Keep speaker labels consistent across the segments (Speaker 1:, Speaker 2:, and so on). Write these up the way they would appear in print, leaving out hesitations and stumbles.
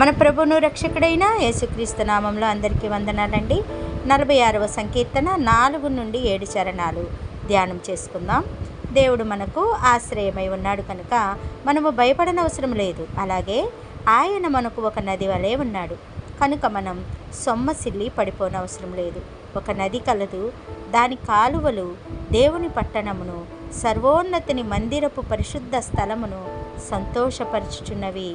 Speaker 1: మన ప్రభువును రక్షకుడైన యేసుక్రీస్తు నామంలో అందరికీ వందనాలండి. 46వ సంకీర్తన 4 నుండి 7 చరణాలు ధ్యానం చేసుకుందాం. దేవుడు మనకు ఆశ్రయమై ఉన్నాడు కనుక మనము భయపడనవసరం లేదు. అలాగే ఆయన మనకు ఒక నది వలె ఉన్నాడు కనుక మనం సొమ్మసిల్లి పడిపోనవసరం లేదు. ఒక నది కలదు, దాని కాలువలు దేవుని పట్టణమును, సర్వోన్నతిని మందిరపు పరిశుద్ధ స్థలమును సంతోషపరచుచున్నవి.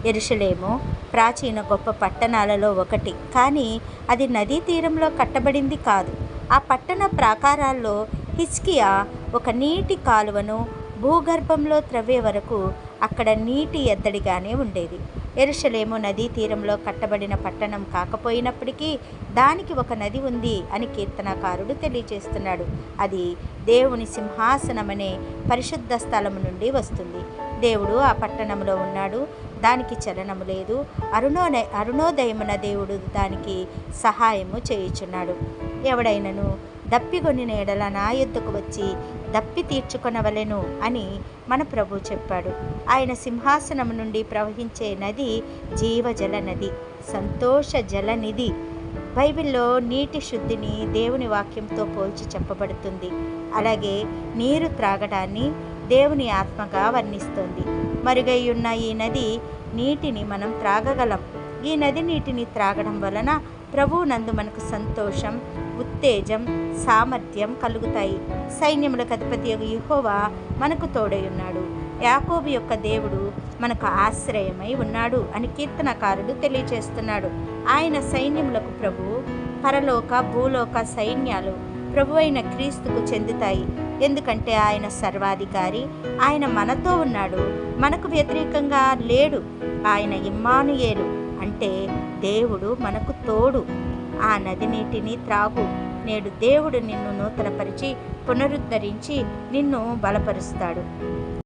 Speaker 1: యెరూషలేము ప్రాచీన గొప్ప పట్టణాలలో ఒకటి, కానీ అది నదీ తీరంలో కట్టబడింది కాదు. ఆ పట్టణ ప్రాకారాల్లో హిజ్కియా ఒక నీటి కాలువను భూగర్భంలో త్రవ్వే వరకు అక్కడ నీటి ఎద్దడిగానే ఉండేది. యెరూషలేము నదీ తీరంలో కట్టబడిన పట్టణం కాకపోయినప్పటికీ దానికి ఒక నది ఉంది అని కీర్తనకారుడు తెలియజేస్తున్నాడు. అది దేవుని సింహాసనమనే పరిశుద్ధ స్థలము నుండి వస్తుంది. దేవుడు ఆ పట్టణంలో ఉన్నాడు, దానికి చలనము లేదు. అరుణోదయమున దేవుడు దానికి సహాయము చేయుచున్నాడు. ఎవడైనను దప్పిగొనిన ఎడల నా యొద్దకు వచ్చి దప్పి తీర్చుకొనవలెను అని మన ప్రభు చెప్పాడు. ఆయన సింహాసనం నుండి ప్రవహించే నది జీవజల నది, సంతోష జల నిధి. బైబిల్లో నీటి శుద్ధిని దేవుని వాక్యంతో పోల్చి చెప్పబడుతుంది. అలాగే నీరు త్రాగడాన్ని దేవుని ఆత్మగా వర్ణిస్తుంది. మరుగై ఉన్న ఈ నది నీటిని మనం త్రాగగలం. ఈ నది నీటిని త్రాగడం వలన ప్రభువు నందు మనకు సంతోషం, ఉత్తేజం, సామర్థ్యం కలుగుతాయి. సైన్యములకు అధిపతి యెహోవా మనకు తోడై ఉన్నాడు. యాకోబు యొక్క దేవుడు మనకు ఆశ్రయమై ఉన్నాడు అని కీర్తనకారుడు తెలియజేస్తున్నాడు. ఆయన సైన్యములకు ప్రభువు. పరలోక భూలోక సైన్యాలు ప్రభువైన క్రీస్తుకు చెందుతాయి. ఎందుకంటే ఆయన సర్వాధికారి. ఆయన మనతో ఉన్నాడు, మనకు వ్యతిరేకంగా లేడు. ఆయన ఇమ్మానుయేలు అంటే దేవుడు మనకు తోడు. ఆ నది నీటిని త్రాగు. నేడు దేవుడు నిన్ను నూతనపరిచి పునరుద్ధరించి నిన్ను బలపరుస్తాడు.